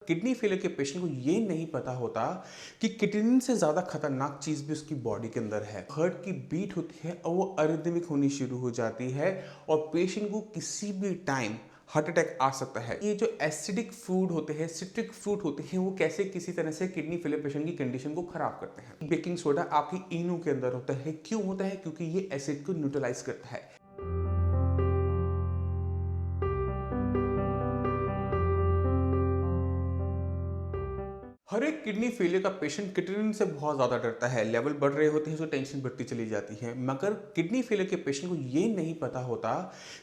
Kidney failure के patient को ये नहीं पता होता कि किडनी से ज़्यादा खतरनाक चीज़ भी उसकी बॉडी के अंदर है। हार्ट की बीट होती है और वो अरिदमिक होनी शुरू हो जाती है और पेशेंट को किसी भी टाइम हार्ट अटैक आ सकता है। ये जो एसिडिक फूड होते हैं, सिट्रिक फ्रूट होते हैं, वो कैसे किसी तरह से किडनी फेलियर पेशेंट की कंडीशन को खराब करते हैं। बेकिंग सोडा आपकी इनो के अंदर होता है। क्यों होता है? क्योंकि ये एसिड को न्यूट्रलाइज करता है। हर एक किडनी फेलियर का पेशेंट किडनी से बहुत ज़्यादा डरता है। लेवल बढ़ रहे होते हैं तो टेंशन बढ़ती चली जाती है। मगर किडनी फेलियर के पेशेंट को ये नहीं पता होता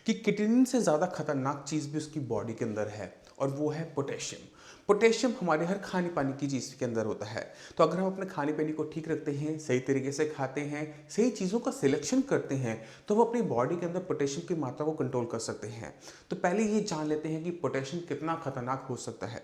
कि किडनी से ज़्यादा खतरनाक चीज़ भी उसकी बॉडी के अंदर है और वो है पोटेशियम। पोटेशियम हमारे हर खाने पानी की चीज़ के अंदर होता है। तो अगर हम अपने खाने पीने को ठीक रखते हैं, सही तरीके से खाते हैं, सही चीज़ों का सिलेक्शन करते हैं, तो हम अपनी बॉडी के अंदर पोटेशियम की मात्रा को कंट्रोल कर सकते हैं। तो पहले ये जान लेते हैं कि पोटेशियम कितना खतरनाक हो सकता है।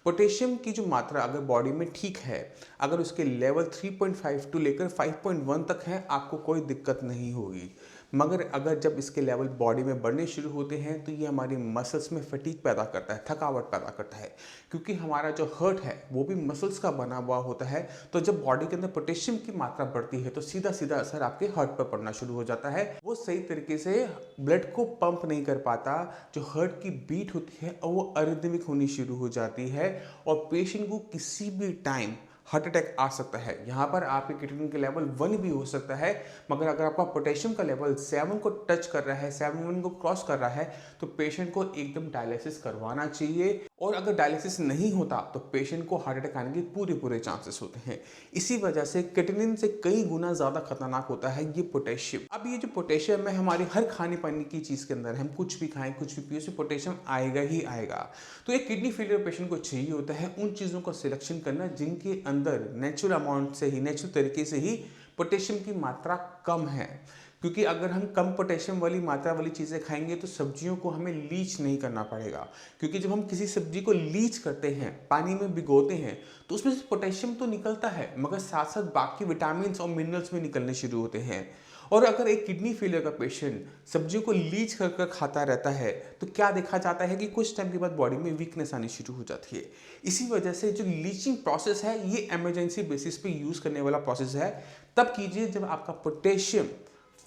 पोटेशियम की जो मात्रा अगर बॉडी में ठीक है, अगर उसके लेवल 3.5 टू लेकर 5.1 तक है, आपको कोई दिक्कत नहीं होगी। मगर अगर जब इसके लेवल बॉडी में बढ़ने शुरू होते हैं तो ये हमारी मसल्स में फटीग पैदा करता है, थकावट पैदा करता है। क्योंकि हमारा जो हार्ट है वो भी मसल्स का बना हुआ होता है। तो जब बॉडी के अंदर पोटेशियम की मात्रा बढ़ती है तो सीधा सीधा असर आपके हार्ट पर पड़ना शुरू हो जाता है। वो सही तरीके से ब्लड को पंप नहीं कर पाता। जो हार्ट की बीट होती है वो अरिदमिक होनी शुरू हो जाती है और पेशेंट को किसी भी टाइम हार्ट अटैक आ सकता है। यहाँ पर आपके किडनी के लेवल 1 भी हो सकता है। मगर अगर आपका पोटेशियम का लेवल 7 को टच कर रहा है, 7 को क्रॉस कर रहा है, तो पेशेंट को एकदम डायलिसिस करवाना चाहिए। और अगर डायलिसिस नहीं होता तो पेशेंट को हार्ट अटैक आने के पूरे चांसेस होते हैं। इसी वजह से किडनी से कई गुना ज़्यादा खतरनाक होता है ये पोटेशियम। अब ये जो पोटेशियम है हमारी हर खाने पानी की चीज़ के अंदर, हम कुछ भी खाएं, कुछ भी पिए, उसमें पोटेशियम आएगा ही आएगा। तो एक किडनी फेलियर पेशेंट को चाहिए होता है उन चीज़ों का सिलेक्शन करना जिनके अंदर नेचुरल अमाउंट से ही, नेचुरल तरीके से ही पोटेशियम की मात्रा कम है। क्योंकि अगर हम कम पोटेशियम वाली मात्रा वाली चीज़ें खाएंगे तो सब्जियों को हमें लीच नहीं करना पड़ेगा। क्योंकि जब हम किसी सब्जी को लीच करते हैं, पानी में भिगोते हैं, तो उसमें से पोटेशियम तो निकलता है मगर साथ साथ बाकी विटामिन और मिनरल्स भी निकलने शुरू होते हैं। और अगर एक किडनी फेलियर का पेशेंट सब्जियों को लीच कर कर खाता रहता है तो क्या देखा जाता है कि कुछ टाइम के बाद बॉडी में वीकनेस आनी शुरू हो जाती है। इसी वजह से जो लीचिंग प्रोसेस है ये इमरजेंसी बेसिस पे यूज़ करने वाला प्रोसेस है। तब कीजिए जब आपका पोटेशियम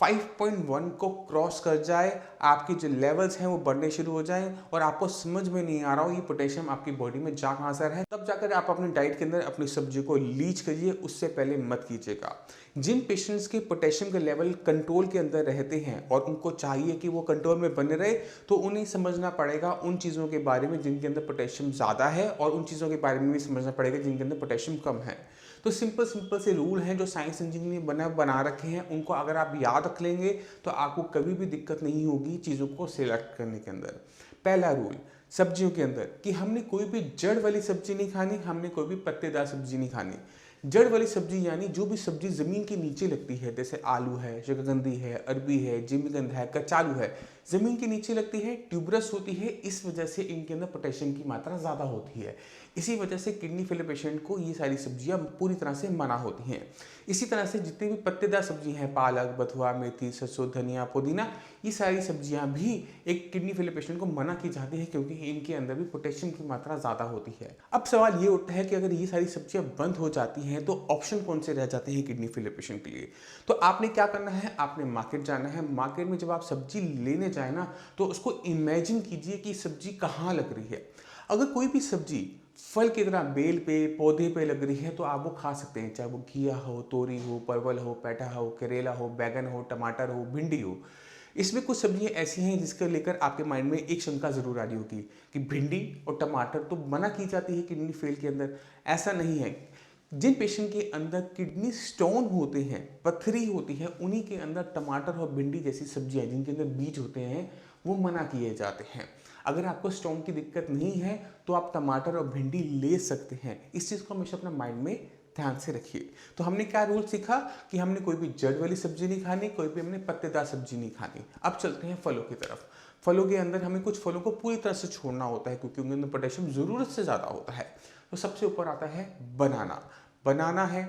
5.1 को क्रॉस कर जाए, आपके जो लेवल्स हैं वो बढ़ने शुरू हो जाएं और आपको समझ में नहीं आ रहा हो ये पोटेशियम आपकी बॉडी में जा कहाँ से रहा है, तब जाकर आप अपनी डाइट के अंदर अपनी सब्जी को लीच करिए। उससे पहले मत कीजिएगा। जिन पेशेंट्स के पोटेशियम के लेवल कंट्रोल के अंदर रहते हैं और उनको चाहिए कि वो कंट्रोल में बने रहे, तो उन्हें समझना पड़ेगा उन चीज़ों के बारे में जिनके अंदर पोटेशियम ज़्यादा है और उन चीज़ों के बारे में भी समझना पड़ेगा जिनके अंदर पोटेशियम कम है। तो सिंपल से रूल हैं जो साइंस इंजीनियर बना रखे हैं, उनको अगर आप याद रख लेंगे तो आपको कभी भी दिक्कत नहीं होगी चीज़ों को सिलेक्ट करने के अंदर। पहला रूल सब्जियों के अंदर कि हमने कोई भी जड़ वाली सब्जी नहीं खानी, हमने कोई भी पत्तेदार सब्जी नहीं खानी। जड़ वाली सब्जी यानी जो भी सब्जी ज़मीन के नीचे लगती है, जैसे आलू है, शकरकंदी है, अरबी है, जिमीकंद है, कचालू है, ज़मीन के नीचे लगती है, ट्यूबरस होती है। इस वजह से इनके अंदर पोटेशियम की मात्रा ज़्यादा होती है। इसी वजह से किडनी फेलियर पेशेंट को ये सारी सब्जियां पूरी तरह से मना होती हैं। इसी तरह से जितनी भी पत्तेदार सब्जी हैं, पालक, बथुआ, मेथी, सरसों, धनिया, पुदीना, ये सारी सब्जियां भी एक किडनी फेलियर पेशेंट को मना की जाती है क्योंकि इनके अंदर भी पोटेशियम की मात्रा ज़्यादा होती है। अब सवाल ये उठता है कि अगर ये सारी सब्जियां बंद हो जाती हैं तो ऑप्शन कौन से रह जाते हैं किडनी फेलियर पेशेंट के लिए? तो आपने क्या करना है, आपने मार्केट जाना है। मार्केट में जब आप सब्जी लेने जाए ना तो उसको इमेजिन कीजिए कि सब्जी कहाँ लग रही है। अगर कोई भी सब्जी फल की तरह बेल पे, पौधे पे लग रही है तो आप वो खा सकते हैं, चाहे वो घिया हो, तोरी हो, परवल हो, पैठा हो, करेला हो, बैगन हो, टमाटर हो, भिंडी हो। इसमें कुछ सब्जियां ऐसी हैं जिसको लेकर आपके माइंड में एक शंका जरूर आ रही होगी कि भिंडी और टमाटर तो मना की जाती है किडनी फेल के अंदर। ऐसा नहीं है। जिन पेशेंट के अंदर किडनी स्टोन होते हैं, पथरी होती है, उन्हीं के अंदर टमाटर और भिंडी जैसी सब्जियां जिनके अंदर बीज होते हैं वो मना किए जाते हैं। अगर आपको स्टोन की दिक्कत नहीं है तो आप टमाटर और भिंडी ले सकते हैं। इस चीज़ को हमेशा अपना माइंड में ध्यान से रखिए। तो हमने क्या रूल सीखा कि हमने कोई भी जड़ वाली सब्जी नहीं खानी, कोई भी हमने पत्तेदार सब्जी नहीं खानी। अब चलते हैं फलों की तरफ। फलों के अंदर हमें कुछ फलों को पूरी तरह से छोड़ना होता है क्योंकि उनके अंदर पोटेशियम ज़रूरत से ज़्यादा होता है। तो सबसे ऊपर आता है बनाना। बनाना है,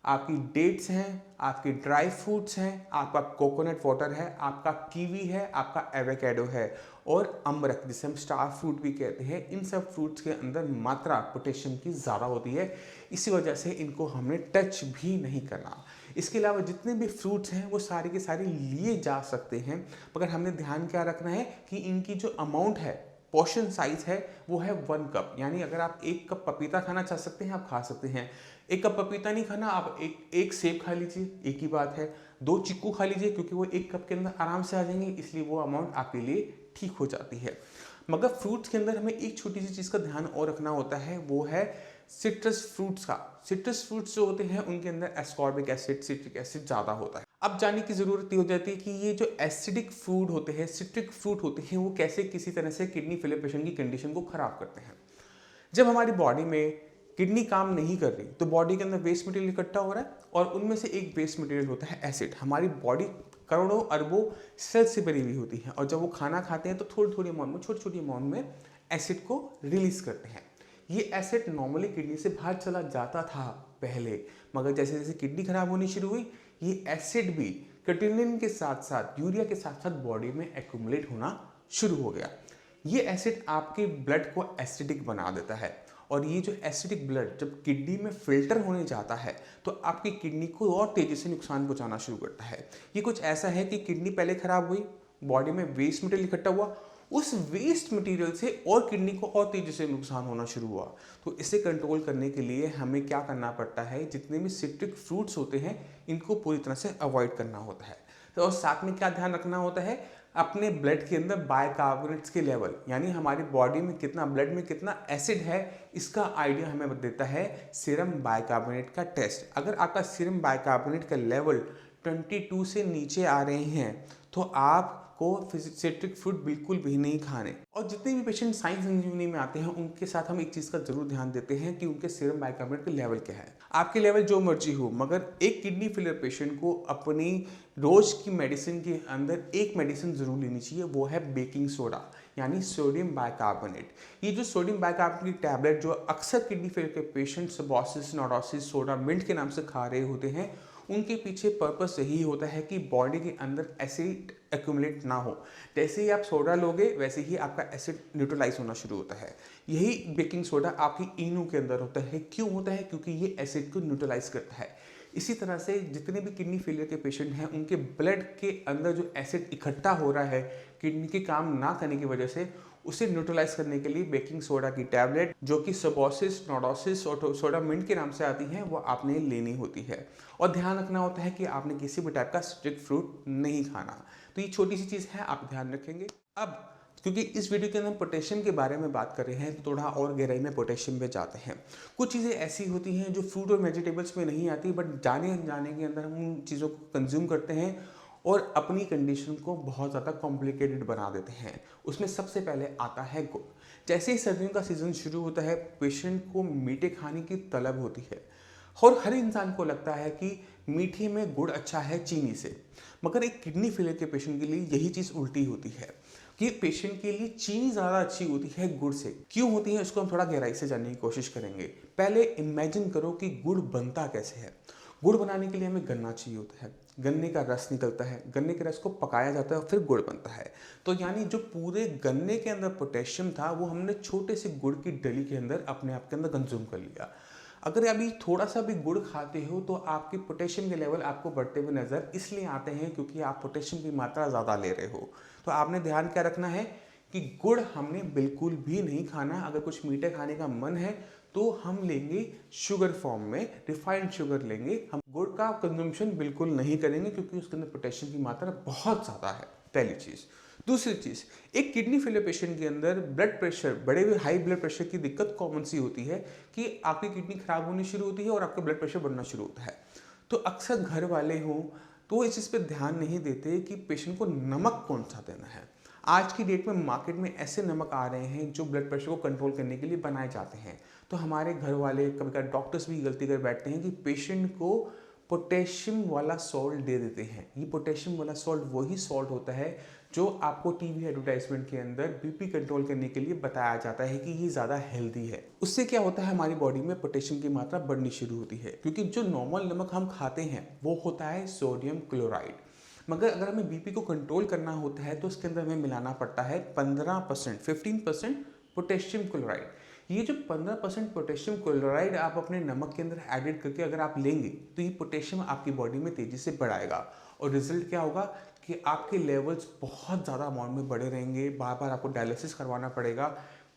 आपकी डेट्स हैं, आपके ड्राई फ्रूट्स हैं, आपका कोकोनट वाटर है, आपका कीवी है, आपका एवोकेडो है और अमरख जिसे हम स्टार फ्रूट भी कहते हैं। इन सब फ्रूट्स के अंदर मात्रा पोटेशियम की ज़्यादा होती है, इसी वजह से इनको हमने टच भी नहीं करना। इसके अलावा जितने भी फ्रूट्स हैं वो सारे के सारे लिए जा सकते हैं, मगर हमने ध्यान क्या रखना है कि इनकी जो अमाउंट है, पोर्शन साइज है, वो है 1 कप। यानी अगर आप 1 कप पपीता खाना चाह सकते हैं, आप खा सकते हैं। 1 कप पपीता नहीं खाना, आप एक सेब खा लीजिए, एक ही बात है। 2 चीकू खा लीजिए, क्योंकि वो 1 कप के अंदर आराम से आ जाएंगे, इसलिए वो अमाउंट आपके लिए ठीक हो जाती है। मगर फ्रूट्स के अंदर हमें एक छोटी सी चीज़ का ध्यान और रखना होता है, वो है सिट्रस फ्रूट्स का। सिट्रस फ्रूट्स जो होते हैं उनके अंदर एस्कॉर्बिक एसिड, सिट्रिक एसिड ज़्यादा होता है। अब जानने की ज़रूरत ये हो जाती है कि ये जो एसिडिक फूड होते हैं, सिट्रिक फ्रूट होते हैं, वो कैसे किसी तरह से किडनी फेलियर पेशेंट की कंडीशन को ख़राब करते हैं। जब हमारी बॉडी में किडनी काम नहीं कर रही तो बॉडी के अंदर वेस्ट मटेरियल इकट्ठा हो रहा है, और उनमें से एक वेस्ट मटेरियल होता है एसिड। हमारी बॉडी करोड़ों अरबों सेल्स से भरी हुई होती है, और जब वो खाना खाते हैं तो थोड़ी थोड़ी अमाउंट में, छोटी छोटी अमाउंट में एसिड को रिलीज करते हैं। ये एसिड नॉर्मली किडनी से बाहर चला जाता था पहले, मगर जैसे जैसे किडनी खराब होनी शुरू हुई, ये एसिड भी क्रिएटिनिन के साथ साथ, यूरिया के साथ साथ बॉडी में एक्यूमुलेट होना शुरू हो गया। ये एसिड आपके ब्लड को एसिडिक बना देता है, और ये जो एसिडिक ब्लड जब किडनी में फिल्टर होने जाता है तो आपकी किडनी को और तेज़ी से नुकसान पहुंचाना शुरू करता है। ये कुछ ऐसा है कि किडनी पहले खराब हुई, बॉडी में वेस्ट मटेरियल इकट्ठा हुआ, उस वेस्ट मटेरियल से और किडनी को और तेज़ी से नुकसान होना शुरू हुआ। तो इसे कंट्रोल करने के लिए हमें क्या करना पड़ता है, जितने भी सिट्रिक फ्रूट्स होते हैं इनको पूरी तरह से अवॉइड करना होता है। तो और साथ में क्या ध्यान रखना होता है, अपने ब्लड के अंदर बाइकार्बोनेट्स के लेवल, यानी हमारी बॉडी में कितना, ब्लड में कितना एसिड है, इसका आइडिया हमें देता है सीरम बाइकार्बोनेट का टेस्ट। अगर आपका सीरम बाइकार्बोनेट का लेवल 22 से नीचे आ रहे हैं तो आपको सिट्रिक फ्रूट बिल्कुल भी नहीं खाने। और जितने भी पेशेंट साइंस इंजीनियरिंग में आते हैं उनके साथ हम एक चीज़ का जरूर ध्यान देते हैं कि उनके सीरम बाइकार्बोनेट का लेवल क्या है। आपके लेवल जो मर्जी हो, मगर एक किडनी फेलियर पेशेंट को अपनी रोज की मेडिसिन के अंदर एक मेडिसिन जरूर लेनी चाहिए, वो है बेकिंग सोडा, यानी सोडियम बाइकार्बोनेट। ये जो सोडियम बाइकार्बोनेट की टैबलेट जो अक्सर किडनी फेलियर के पेशेंट सिबोसिस, नोरोसिस, सोडा मिंट के नाम से खा रहे होते हैं, उनके पीछे पर्पस यही होता है कि बॉडी के अंदर एसिड एक्यूमुलेट ना हो। जैसे ही आप सोडा लोगे वैसे ही आपका एसिड न्यूट्रलाइज होना शुरू होता है। यही बेकिंग सोडा आपकी इनू के अंदर होता है। क्यों होता है? क्योंकि ये एसिड को न्यूट्रलाइज करता है। इसी तरह से जितने भी किडनी फेलियर के पेशेंट हैं उनके ब्लड के अंदर जो एसिड इकट्ठा हो रहा है किडनी के काम ना करने की वजह से, उसे न्यूट्रलाइज करने के लिए बेकिंग सोडा की टैबलेट जो कि सिबोसिस, नोरोसिस और सोडा मिंट के नाम से आती हैं, वो आपने लेनी होती है। और ध्यान रखना होता है कि आपने किसी भी टाइप का सिट्रिक फ्रूट नहीं खाना। तो ये छोटी सी चीज़ है, आप ध्यान रखेंगे। अब क्योंकि इस वीडियो के अंदर हम पोटेशियम के बारे में बात कर रहे हैं तो थोड़ा और गहराई में पोटेशियम पे जाते हैं। कुछ चीज़ें ऐसी होती हैं जो फ्रूट और वेजिटेबल्स में नहीं आती, बट जाने अनजाने के अंदर हम उन चीज़ों को कंज्यूम करते हैं और अपनी कंडीशन को बहुत ज़्यादा कॉम्प्लिकेटेड बना देते हैं। उसमें सबसे पहले आता है गुड़। जैसे ही सर्दियों का सीज़न शुरू होता है पेशेंट को मीठे खाने की तलब होती है, और हर इंसान को लगता है कि मीठे में गुड़ अच्छा है चीनी से। मगर एक किडनी फेलियर के पेशेंट के लिए यही चीज़ उल्टी होती है कि पेशेंट के लिए चीनी ज़्यादा अच्छी होती है गुड़ से। क्यों होती है इसको हम थोड़ा गहराई से जानने की कोशिश करेंगे। पहले इमेजिन करो कि गुड़ बनता कैसे है। गुड़ बनाने के लिए हमें गन्ना चाहिए होता है, गन्ने का रस निकलता है, गन्ने के रस को पकाया जाता है और फिर गुड़ बनता है। तो यानी जो पूरे गन्ने के अंदर पोटेशियम था वो हमने छोटे से गुड़ की डली के अंदर अपने आप के अंदर कंज्यूम कर लिया। अगर अभी थोड़ा सा भी गुड़ खाते हो तो आपके पोटेशियम के लेवल आपको बढ़ते हुए नजर इसलिए आते हैं क्योंकि आप पोटेशियम की मात्रा ज़्यादा ले रहे हो। तो आपने ध्यान क्या रखना है कि गुड़ हमने बिल्कुल भी नहीं खाना। अगर कुछ मीठे खाने का मन है तो हम लेंगे शुगर फॉर्म में, रिफाइंड शुगर लेंगे। हम गुड़ का कंजम्पशन बिल्कुल नहीं करेंगे क्योंकि उसके अंदर पोटेशियम की मात्रा बहुत ज़्यादा है, पहली चीज़। दूसरी चीज़, एक किडनी फेलियर पेशेंट के अंदर ब्लड प्रेशर, बड़े हुए हाई ब्लड प्रेशर की दिक्कत कॉमन सी होती है कि आपकी किडनी खराब होनी शुरू होती है और आपका ब्लड प्रेशर बढ़ना शुरू होता है। तो अक्सर घर वाले हों तो इस चीज़ पे ध्यान नहीं देते कि पेशेंट को नमक कौन सा देना है। आज की डेट में मार्केट में ऐसे नमक आ रहे हैं जो ब्लड प्रेशर को कंट्रोल करने के लिए बनाए जाते हैं। तो हमारे घर वाले, कभी कभी डॉक्टर्स भी गलती कर बैठते हैं कि पेशेंट को पोटेशियम वाला सॉल्ट दे देते हैं। ये पोटेशियम वाला सॉल्ट वही सॉल्ट होता है जो आपको टीवी एडवर्टाइजमेंट के अंदर बीपी कंट्रोल करने के लिए बताया जाता है कि ये ज़्यादा हेल्दी है। उससे क्या होता है, हमारी बॉडी में पोटेशियम की मात्रा बढ़नी शुरू होती है, क्योंककि जो नॉर्मल नमक हम खाते हैं वो होता है सोडियम क्लोराइड। मगर अगर हमें बीपी को कंट्रोल करना होता है तो उसके अंदर हमें मिलाना पड़ता है 15% पोटेशियम क्लोराइड। ये जो 15% पोटेशियम क्लोराइड आप अपने नमक के अंदर एडिड करके अगर आप लेंगे तो ये पोटेशियम आपकी बॉडी में तेज़ी से बढ़ाएगा, और रिजल्ट क्या होगा कि आपके लेवल्स बहुत ज़्यादा अमाउंट में बढ़े रहेंगे। बार बार आपको डायलिसिस करवाना पड़ेगा,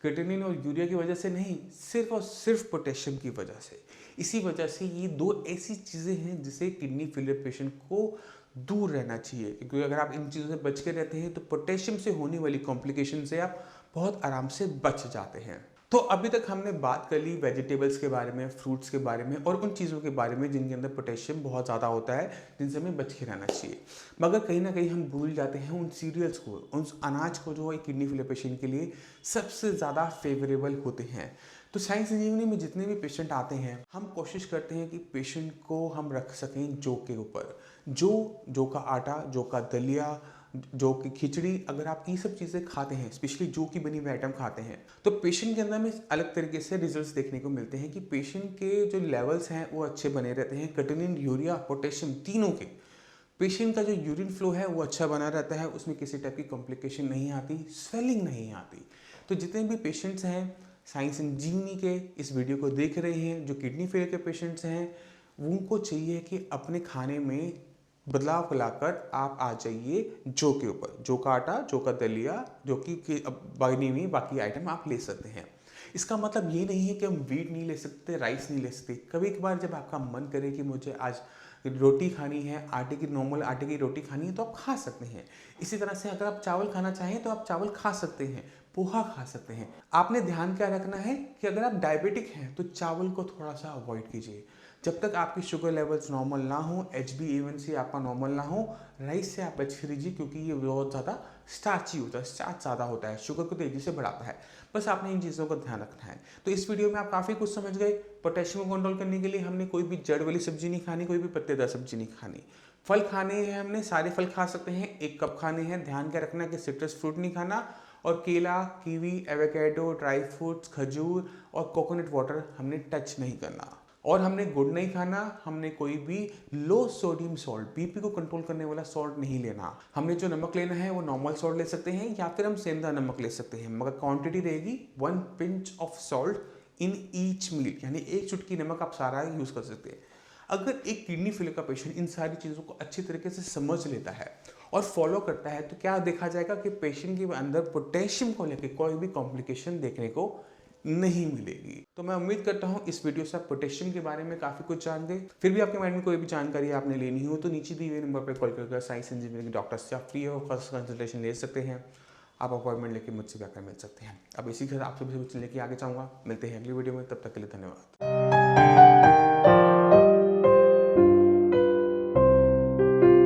क्रिएटिनिन और यूरिया की वजह से नहीं, सिर्फ और सिर्फ पोटेशियम की वजह से। इसी वजह से ये दो ऐसी चीज़ें हैं जिसे किडनी फेलियर पेशेंट को दूर रहना चाहिए, क्योंकि अगर आप इन चीज़ों से बच के रहते हैं तो पोटेशियम से होने वाली कॉम्प्लिकेशन से आप बहुत आराम से बच जाते हैं। तो अभी तक हमने बात कर ली वेजिटेबल्स के बारे में, फ्रूट्स के बारे में और उन चीज़ों के बारे में जिनके अंदर पोटेशियम बहुत ज़्यादा होता है, जिनसे हमें बच के रहना चाहिए। मगर कहीं ना कहीं हम भूल जाते हैं उन सीरियल्स को, उन अनाज को जो एक किडनी फेलियर पेशेंट के लिए सबसे ज़्यादा फेवरेबल होते हैं। तो साइंस संजीवनी में जितने भी पेशेंट आते हैं, हम कोशिश करते हैं कि पेशेंट को हम रख सकें जौ के ऊपर। जौ का आटा, जौ का दलिया, जौ की खिचड़ी, अगर आप ये सब चीज़ें खाते हैं, स्पेशली जौ की बनी हुई आइटम खाते हैं, तो पेशेंट के अंदर में अलग तरीके से रिजल्ट्स देखने को मिलते हैं कि पेशेंट के जो लेवल्स हैं वो अच्छे बने रहते हैं। क्रिएटिनिन, यूरिया, पोटेशियम तीनों के, पेशेंट का जो यूरिन फ्लो है वो अच्छा बना रहता है, उसमें किसी टाइप की कॉम्प्लिकेशन नहीं आती, स्वेलिंग नहीं आती। तो जितने भी पेशेंट्स हैं साइंस संजीवनी के इस वीडियो को देख रहे हैं, जो किडनी फेलियर के पेशेंट्स हैं, उनको चाहिए कि अपने खाने में बदलाव लाकर आप आ जाइए जौ के ऊपर। जौ का आटा, जौ का दलिया, जो कि बनी हुई बाकी आइटम आप ले सकते हैं। इसका मतलब ये नहीं है कि हम व्हीट नहीं ले सकते, राइस नहीं ले सकते। कभी कभार जब आपका मन करे कि मुझे आज रोटी खानी है, आटे की, नॉर्मल आटे की रोटी खानी है, तो आप खा सकते हैं। इसी तरह से अगर आप चावल खाना चाहें तो आप चावल खा सकते हैं, पोहा खा सकते हैं। आपने ध्यान क्या रखना है कि अगर आप डायबिटिक हैं तो चावल को थोड़ा सा अवॉइड कीजिए। जब तक आपकी शुगर लेवल्स नॉर्मल ना हो, HbA1c आपका नॉर्मल ना हो, राइस से आप बच लीजिए, क्योंकि ये बहुत ज़्यादा स्टार्ची होता है, स्टार्च ज़्यादा होता है, शुगर को तेज़ी से बढ़ाता है। बस आपने इन चीज़ों का ध्यान रखना है। तो इस वीडियो में आप काफ़ी कुछ समझ गए। पोटेशियम को कंट्रोल करने के लिए हमने कोई भी जड़ वाली सब्जी नहीं खानी, कोई भी पत्तेदार सब्जी नहीं खानी। फल खाने हैं, हमने सारे फल खा सकते हैं, 1 कप खाने हैं। ध्यान क्या रखना है कि सिट्रस फ्रूट नहीं खाना, और केला, कीवी, एवोकेडो, ड्राई फ्रूट्स, खजूर और कोकोनट वाटर हमने टच नहीं करना। और हमने गुड़ नहीं खाना, हमने कोई भी लो सोडियम सॉल्ट, बीपी को कंट्रोल करने वाला सॉल्ट नहीं लेना। हमने जो नमक लेना है वो नॉर्मल सॉल्ट ले सकते हैं या फिर हम सेंधा नमक ले सकते हैं, मगर क्वांटिटी रहेगी 1 pinch of salt in each meal, यानी 1 चुटकी नमक आप सारा यूज़ कर सकते हैं। अगर एक किडनी फेलियर का पेशेंट इन सारी चीज़ों को अच्छी तरीके से समझ लेता है और फॉलो करता है, तो क्या देखा जाएगा कि पेशेंट के अंदर पोटेशियम को लेकर कोई भी कॉम्प्लिकेशन देखने को नहीं मिलेगी। तो मैं उम्मीद करता हूँ इस वीडियो से आप पोटेशियम के बारे में काफ़ी कुछ जान गए। फिर भी आपके माइंड में कोई भी जानकारी आपने लेनी हो तो नीचे दिए हुए नंबर पर कॉल करके साइंस संजीवनी के डॉक्टर से आप फ्री और फर्स्ट कंसल्टेशन ले सकते हैं। आप अपॉइंटमेंट लेके मुझसे जाकर मिल सकते हैं। अब इसी के साथ आप सभी से लेके आगे चाहूँगा। मिलते हैं अगली वीडियो में, तब तक के लिए धन्यवाद।